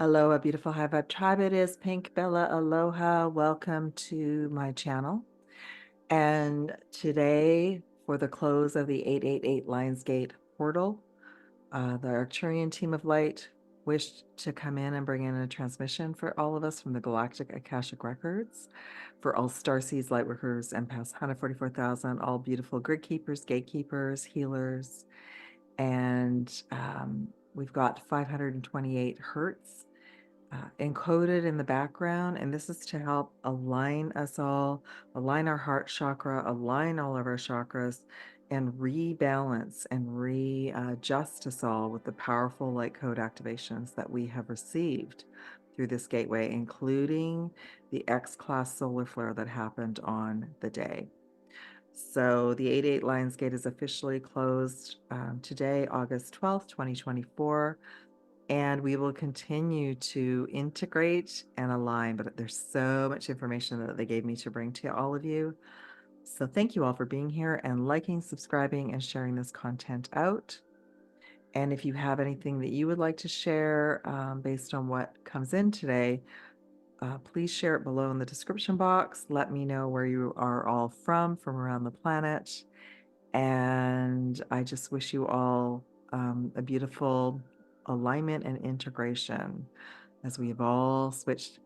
Aloha, beautiful high vibe tribe. It is Pink Bella Aloha. Welcome to my channel. And today, for the close of the 888 Lionsgate portal, the Arcturian team of light wished to come in and bring in a transmission for all of us from the Galactic Akashic Records, for all Starseeds, Lightworkers, and past 144,000, all beautiful grid keepers, gatekeepers, healers, and we've got 528 hertz encoded in the background, and this is to help align us all, align our heart chakra, align all of our chakras, and rebalance and readjust us all with the powerful light code activations that we have received through this gateway, including the X-class solar flare that happened on the day. So the 88 Lionsgate is officially closed today, August 12th, 2024. And we will continue to integrate and align, but there's so much information that they gave me to bring to all of you. So thank you all for being here and liking, subscribing, and sharing this content out. And if you have anything that you would like to share based on what comes in today, please share it below in the description box. Let me know where you are all from around the planet. And I just wish you all a beautiful alignment and integration as we've all switched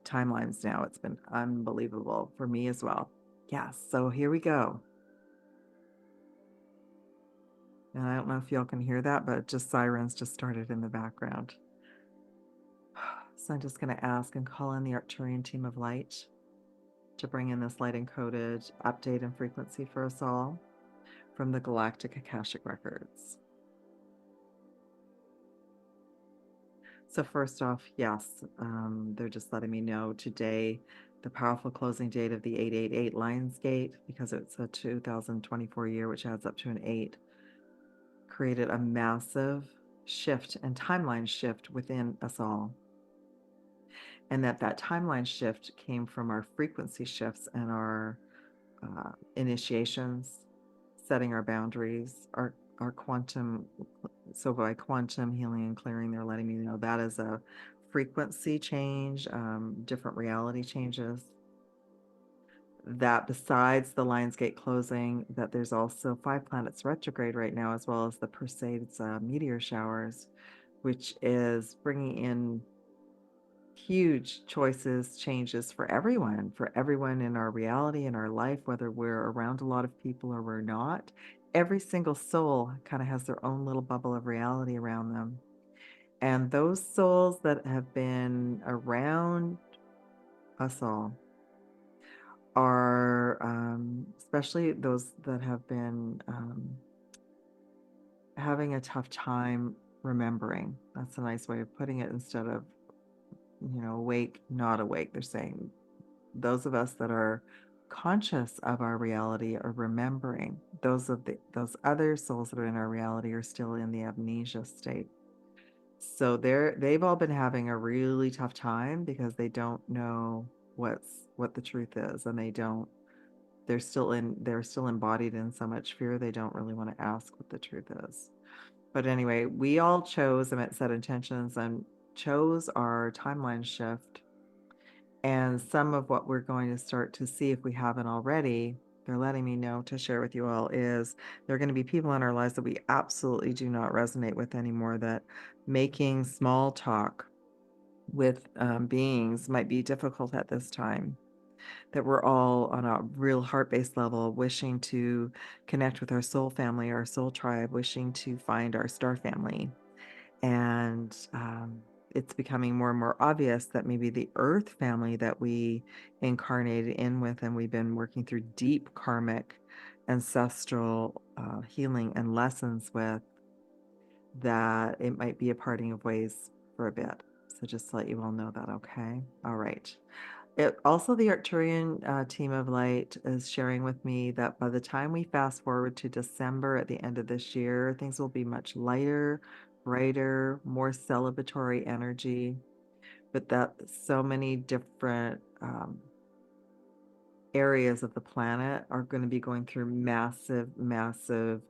timelines now. It's been unbelievable for me as well. Yes, so here we go. And I don't know if y'all can hear that, but just sirens just started in the background. So I'm just going to ask and call in the Arcturian team of light to bring in this light encoded update and frequency for us all from the Galactic Akashic Records. So first off, yes, they're just letting me know today the powerful closing date of the 888 Lionsgate, because it's a 2024 year, which adds up to an 8, created a massive shift and timeline shift within us all. And that timeline shift came from our frequency shifts and our initiations, setting our boundaries, our quantum. So by quantum healing and clearing, they're letting me know that is a frequency change, different reality changes. That besides the Lionsgate closing, that there's also 5 planets retrograde right now, as well as the Perseids meteor showers, which is bringing in huge choices, changes for everyone in our reality, in our life, whether we're around a lot of people or we're not. Every single soul kind of has their own little bubble of reality around them. And those souls that have been around us all are, especially those that have been having a tough time remembering. That's a nice way of putting it, instead of, awake, not awake. They're saying those of us that are conscious of our reality are remembering. Those other souls that are in our reality are still in the amnesia state. So they've all been having a really tough time because they don't know what the truth is, and they're still embodied in so much fear they don't really want to ask what the truth is. But anyway, we all chose and set intentions and chose our timeline shift. And some of what we're going to start to see, if we haven't already, they're letting me know to share with you all, is there are going to be people in our lives that we absolutely do not resonate with anymore, that making small talk with beings might be difficult at this time, that we're all on a real heart-based level wishing to connect with our soul family, our soul tribe, wishing to find our star family. And it's becoming more and more obvious that maybe the earth family that we incarnated in with, and we've been working through deep karmic ancestral healing and lessons with, that it might be a parting of ways for a bit. So just to let you all know that. Okay. All right. Also, the Arcturian team of light is sharing with me that by the time we fast forward to December at the end of this year, things will be much lighter, brighter, more celebratory energy, but that so many different areas of the planet are going to be going through massive, massive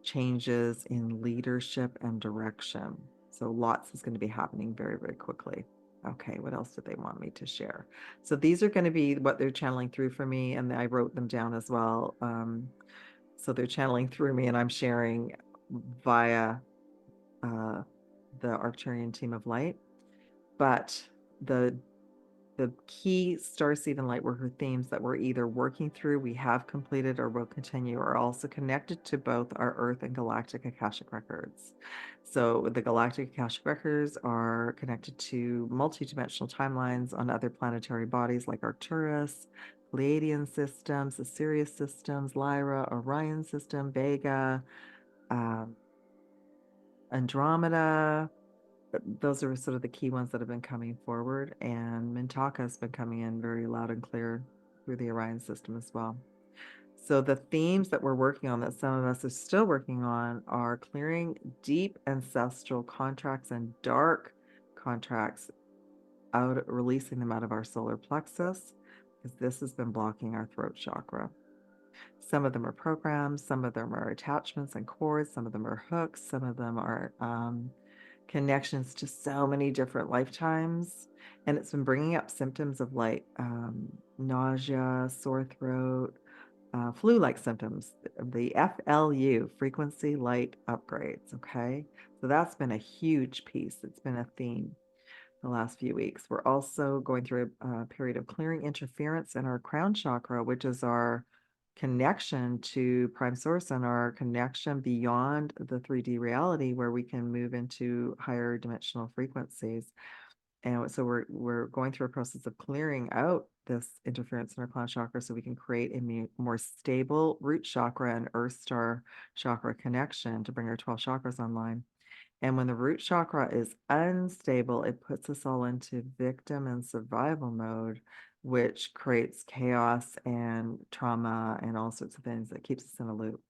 changes in leadership and direction. So lots is going to be happening very, very quickly. Okay, what else did they want me to share? So these are going to be what they're channeling through for me, and I wrote them down as well. So they're channeling through me, and I'm sharing via the Arcturian team of light. But the key Starseed and Lightworker themes that we're either working through, we have completed, or will continue are also connected to both our Earth and Galactic Akashic records. So the Galactic Akashic records are connected to multidimensional timelines on other planetary bodies like Arcturus, Pleiadian systems, the Sirius systems, Lyra, Orion system, Vega, Andromeda. Those are sort of the key ones that have been coming forward, and Mintaka has been coming in very loud and clear through the Orion system as well. So the themes that we're working on, that some of us are still working on, are clearing deep ancestral contracts and dark contracts out, releasing them out of our solar plexus, because this has been blocking our throat chakra. Some of them are programs, some of them are attachments and cords, some of them are hooks, some of them are connections to so many different lifetimes. And it's been bringing up symptoms of like nausea, sore throat, flu-like symptoms, the FLU, frequency light upgrades. Okay, so that's been a huge piece. It's been a theme the last few weeks. We're also going through a period of clearing interference in our crown chakra, which is our connection to prime source and our connection beyond the 3D reality, where we can move into higher dimensional frequencies. And so we're going through a process of clearing out this interference in our crown chakra so we can create a more stable root chakra and earth star chakra connection to bring our 12 chakras online. And when the root chakra is unstable, it puts us all into victim and survival mode, which creates chaos and trauma and all sorts of things that keeps us in a loop.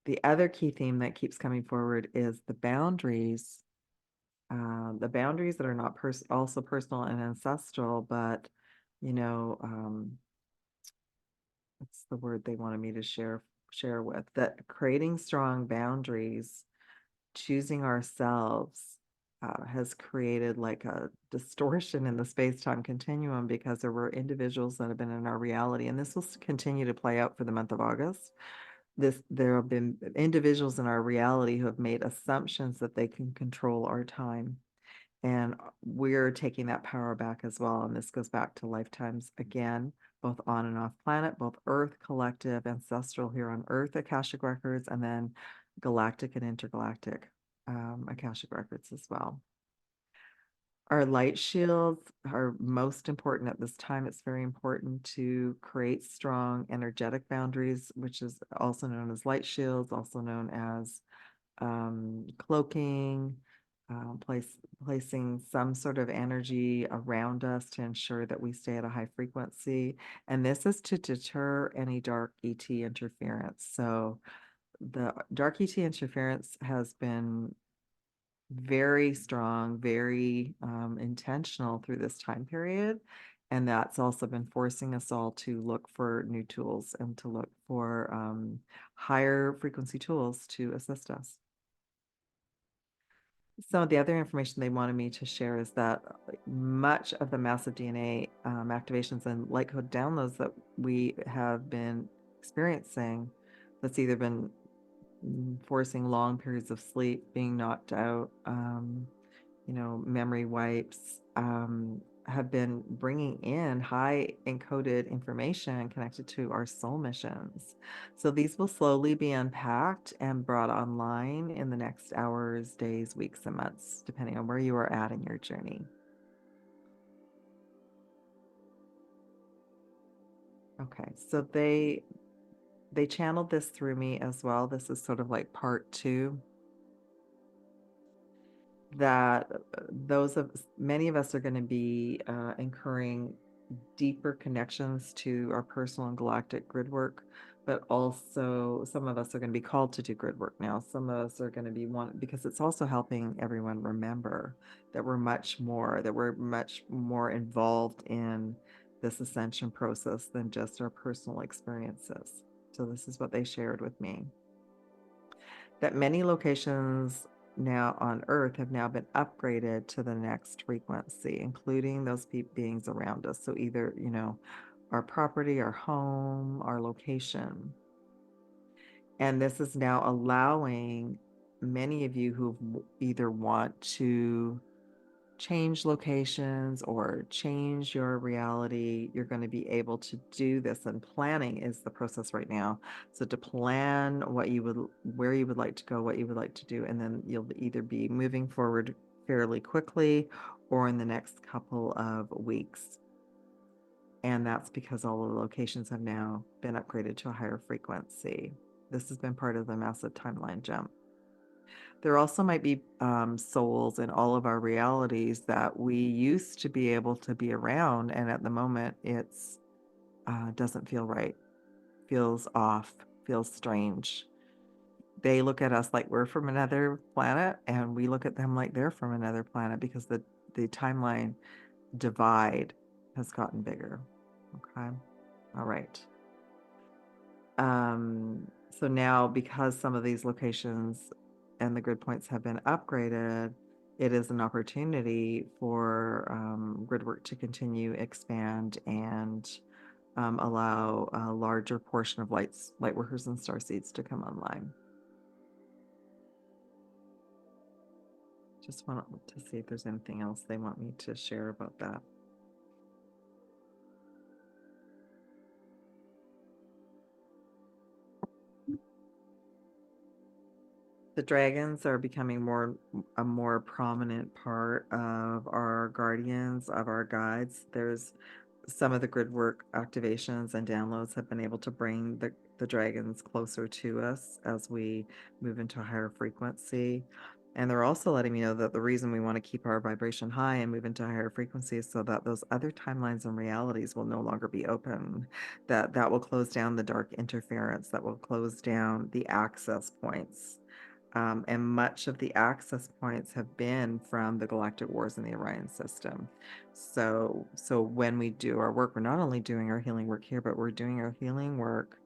The other key theme that keeps coming forward is the boundaries that are not also personal and ancestral, but what's the word they wanted me to share with, that creating strong boundaries, choosing ourselves, has created like a distortion in the space-time continuum, because there were individuals that have been in our reality, and this will continue to play out for the month of August. There have been individuals in our reality who have made assumptions that they can control our time. And we're taking that power back as well. And this goes back to lifetimes again, both on and off planet, both Earth, collective, ancestral here on Earth, Akashic records, and then galactic and intergalactic Akashic records as well. Our light shields are most important at this time. It's very important to create strong energetic boundaries, which is also known as light shields, also known as cloaking, placing some sort of energy around us to ensure that we stay at a high frequency. And this is to deter any dark ET interference. So the dark ET interference has been very strong, very intentional through this time period. And that's also been forcing us all to look for new tools and to look for higher frequency tools to assist us. So the other information they wanted me to share is that much of the massive DNA activations and light code downloads that we have been experiencing, that's either been forcing long periods of sleep, being knocked out, memory wipes, have been bringing in high encoded information connected to our soul missions. So these will slowly be unpacked and brought online in the next hours, days, weeks, and months, depending on where you are at in your journey. Okay, so they channeled this through me as well. This is sort of like part 2. That many of us are going to be incurring deeper connections to our personal and galactic grid work, but also some of us are going to be called to do grid work now. Some of us are going to be because it's also helping everyone remember that we're much more involved in this ascension process than just our personal experiences. So this is what they shared with me. That many locations now on Earth have now been upgraded to the next frequency, including those beings around us. So either, our property, our home, our location. And this is now allowing many of you who either want to change locations or change your reality, you're going to be able to do this. And planning is the process right now. So to plan where you would like to go, what you would like to do, and then you'll either be moving forward fairly quickly or in the next couple of weeks. And that's because all the locations have now been upgraded to a higher frequency. This has been part of the massive timeline jump. There also might be souls in all of our realities that we used to be able to be around, and at the moment it's doesn't feel right, feels off, feels strange. They look at us like we're from another planet, and we look at them like they're from another planet because the timeline divide has gotten bigger. Okay, all right. So now, because some of these locations and the grid points have been upgraded, it is an opportunity for Gridwork to continue, expand, and allow a larger portion of lightworkers and starseeds to come online. Just want to see if there's anything else they want me to share about that. The dragons are becoming a more prominent part of our guardians, of our guides. There's some of the grid work activations and downloads have been able to bring the dragons closer to us as we move into a higher frequency. And they're also letting me know that the reason we want to keep our vibration high and move into higher frequencies so that those other timelines and realities will no longer be open. That will close down the dark interference, that will close down the access points. And much of the access points have been from the galactic wars in the Orion system. So when we do our work, we're not only doing our healing work here, but we're doing our healing work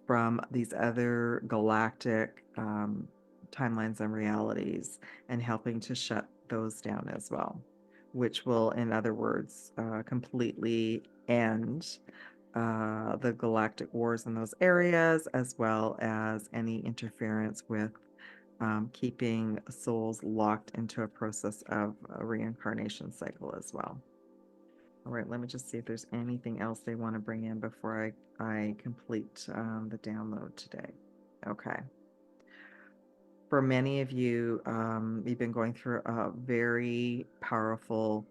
from these other galactic timelines and realities and helping to shut those down as well, which will, in other words, completely end the galactic wars in those areas, as well as any interference with keeping souls locked into a process of a reincarnation cycle as well. All right, let me just see if there's anything else they want to bring in before I complete the download today. Okay. For many of you, you've been going through a very powerful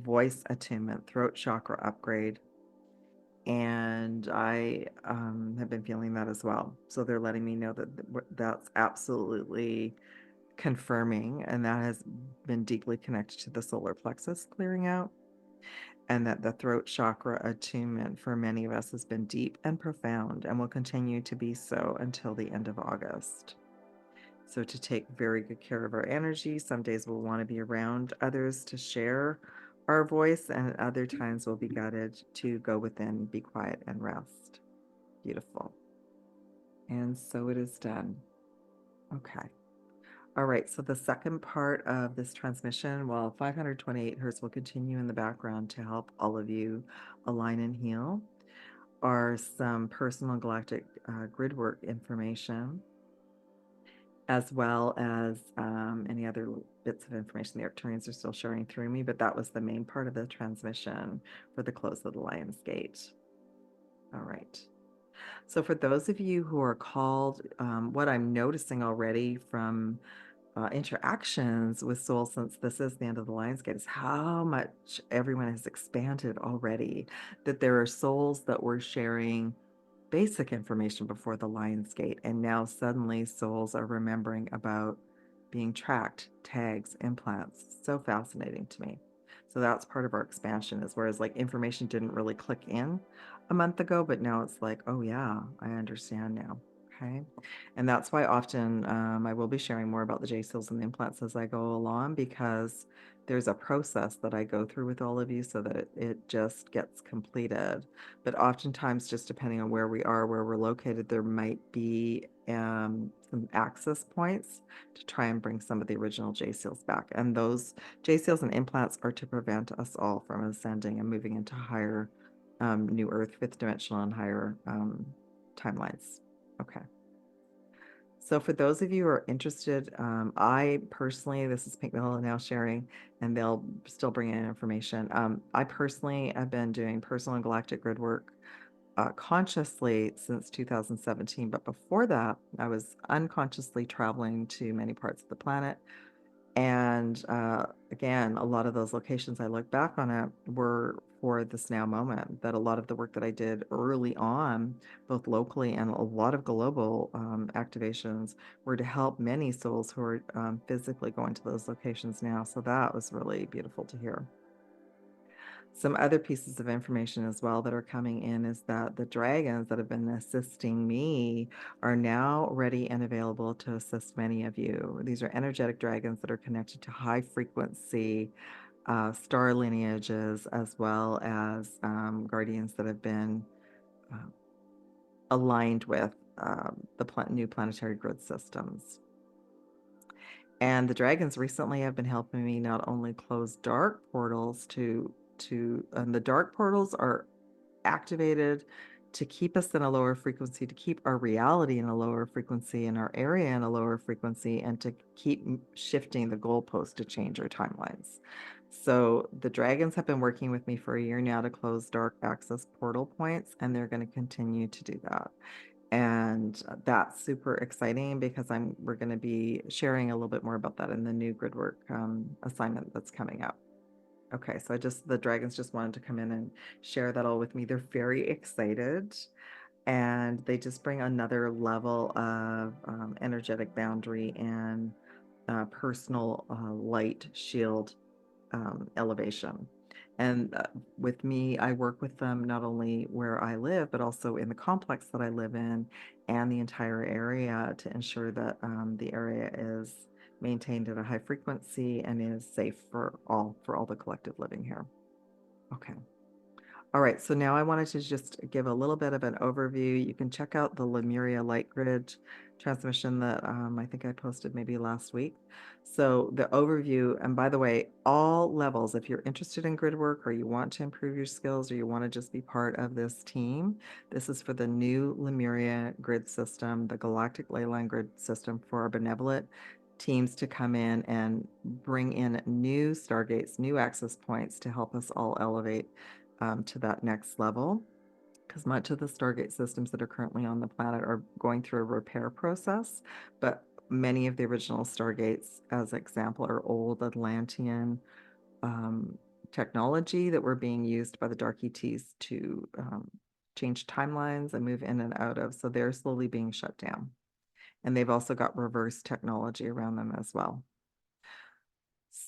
voice attunement, throat chakra upgrade. And I have been feeling that as well. So they're letting me know that that's absolutely confirming, and that has been deeply connected to the solar plexus clearing out, and that the throat chakra attunement for many of us has been deep and profound and will continue to be so until the end of August. So to take very good care of our energy, some days we'll want to be around others to share our voice, and other times we'll be guided to go within, be quiet, and rest. Beautiful. And so it is done. Okay. All right, so the second part of this transmission, while 528 hertz will continue in the background to help all of you align and heal, are some personal galactic grid work information, as well as any other bits of information the Arcturians are still sharing through me, but that was the main part of the transmission for the close of the Lion's Gate. All right. So for those of you who are called, what I'm noticing already from interactions with souls since this is the end of the Lion's Gate is how much everyone has expanded already, that there are souls that were sharing basic information before the Lion's Gate, and now suddenly souls are remembering about being tracked, tags, implants. So fascinating to me. So that's part of our expansion, is whereas like information didn't really click in a month ago, but now it's like, oh yeah, I understand now. Okay. And that's why often I will be sharing more about the J seals and the implants as I go along, because there's a process that I go through with all of you so that it just gets completed. But oftentimes, just depending on where we are, where we're located, there might be some access points to try and bring some of the original J seals back. And those J seals and implants are to prevent us all from ascending and moving into higher new Earth, fifth dimensional, and higher timelines. Okay. So for those of you who are interested, I personally, this is Pink Mill now sharing, and they'll still bring in information. I personally have been doing personal and galactic grid work consciously since 2017, but before that, I was unconsciously traveling to many parts of the planet. And again, a lot of those locations I look back on it were for this now moment, that a lot of the work that I did early on, both locally and a lot of global activations, were to help many souls who are physically going to those locations now. So that was really beautiful to hear. Some other pieces of information as well that are coming in is that the dragons that have been assisting me are now ready and available to assist many of you. These are energetic dragons that are connected to high frequency star lineages, as well as guardians that have been uh, aligned with the new planetary grid systems. And the dragons recently have been helping me not only close dark portals and the dark portals are activated to keep us in a lower frequency, to keep our reality in a lower frequency and our area in a lower frequency, and to keep shifting the goalpost to change our timelines. So the dragons have been working with me for a year now to close dark access portal points, and they're going to continue to do that. And that's super exciting because we're going to be sharing a little bit more about that in the new Gridwork assignment that's coming up. Okay, so the dragons just wanted to come in and share that all with me. They're very excited, and they just bring another level of energetic boundary and personal light shield elevation. And with me, I work with them not only where I live, but also in the complex that I live in and the entire area to ensure that the area is maintained at a high frequency and is safe for all the collective living here. Okay. All right, so now I wanted to just give a little bit of an overview. You can check out the Lemuria Light Grid transmission that I think I posted maybe last week. So the overview, and by the way, all levels, if you're interested in grid work or you want to improve your skills or you want to just be part of this team, this is for the new Lemuria grid system, the galactic ley line grid system for our benevolent teams to come in and bring in new stargates, new access points to help us all elevate to that next level, because much of the Stargate systems that are currently on the planet are going through a repair process, but many of the original Stargates, as example, are old Atlantean technology that were being used by the Dark ETs to change timelines and move in and out of, so they're slowly being shut down. And they've also got reverse technology around them as well.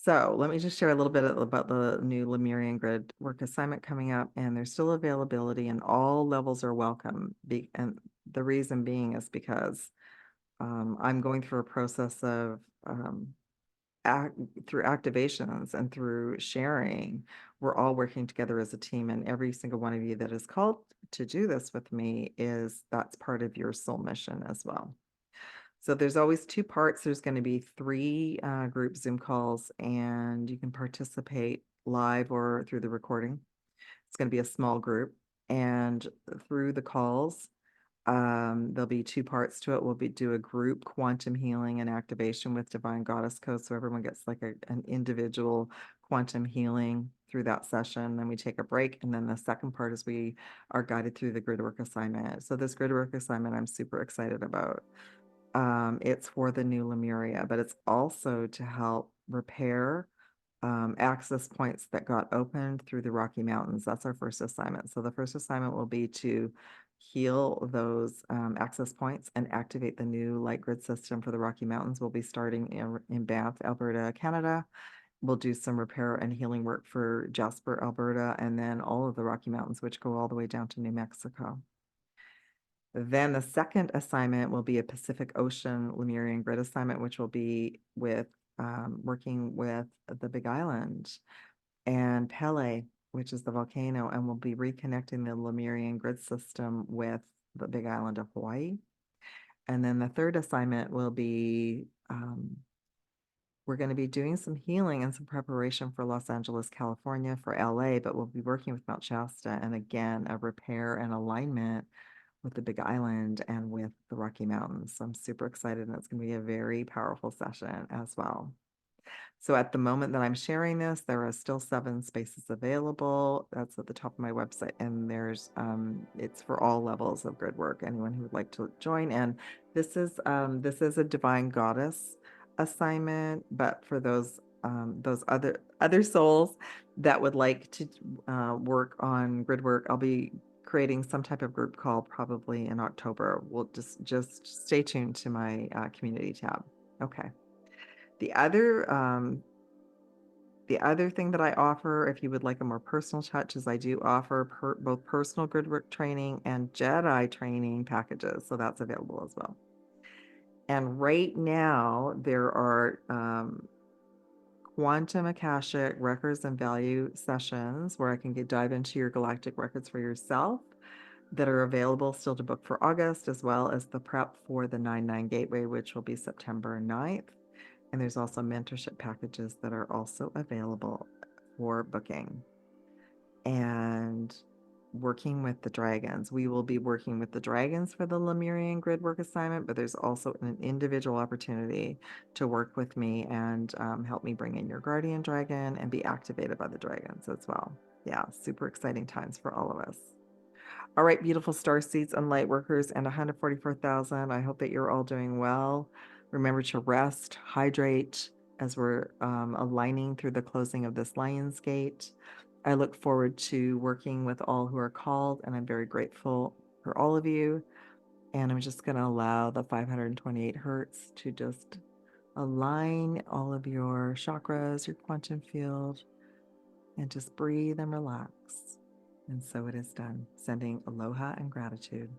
So let me just share a little bit about the new Lemurian grid work assignment coming up, and there's still availability and all levels are welcome. And the reason being is because I'm going through a process of through activations and through sharing, we're all working together as a team, and every single one of you that is called to do this with me that's part of your soul mission as well. So there's always two parts. There's going to be three group Zoom calls, and you can participate live or through the recording. It's going to be a small group, and through the calls, there'll be two parts to it. We'll do a group quantum healing and activation with Divine Goddess Code, so everyone gets like an individual quantum healing through that session. Then we take a break, and then the second part is we are guided through the gridwork assignment. So this gridwork assignment I'm super excited about. It's for the new Lemuria, but it's also to help repair access points that got opened through the Rocky Mountains. That's our first assignment. So the first assignment will be to heal those access points and activate the new light grid system for the Rocky Mountains. We'll be starting in Banff, Alberta, Canada. We'll do some repair and healing work for Jasper, Alberta, and then all of the Rocky Mountains, which go all the way down to New Mexico. Then the second assignment will be a Pacific Ocean Lemurian grid assignment, which will be with working with the Big Island and Pele, which is the volcano, and we'll be reconnecting the Lemurian grid system with the Big Island of Hawaii. And then the third assignment will be we're going to be doing some healing and some preparation for Los Angeles, California, for LA, but we'll be working with Mount Shasta and again, a repair and alignment with the Big Island and with the Rocky Mountains. So I'm super excited, and it's going to be a very powerful session as well. So at the moment that I'm sharing this, there are still 7 spaces available. That's at the top of my website, and there's it's for all levels of grid work. Anyone who would like to join, and this is a divine goddess assignment, but for those other souls that would like to work on grid work, I'll be creating some type of group call probably in October. We'll just stay tuned to my community tab. Okay. The other thing that I offer, if you would like a more personal touch, is I do offer both personal gridwork training and Jedi training packages. So that's available as well. And right now, there are quantum Akashic records and value sessions where I can dive into your galactic records for yourself that are available still to book for August, as well as the prep for the 9/9 Gateway, which will be September 9th. And there's also mentorship packages that are also available for booking. And working with the dragons. We will be working with the dragons for the Lemurian grid work assignment, but there's also an individual opportunity to work with me and help me bring in your guardian dragon and be activated by the dragons as well. Yeah, super exciting times for all of us. All right, beautiful star seeds and light workers and 144,000. I hope that you're all doing well. Remember to rest, hydrate as we're aligning through the closing of this Lion's Gate. I look forward to working with all who are called, and I'm very grateful for all of you. And I'm just going to allow the 528 hertz to just align all of your chakras, your quantum field, and just breathe and relax. And so it is done. Sending aloha and gratitude.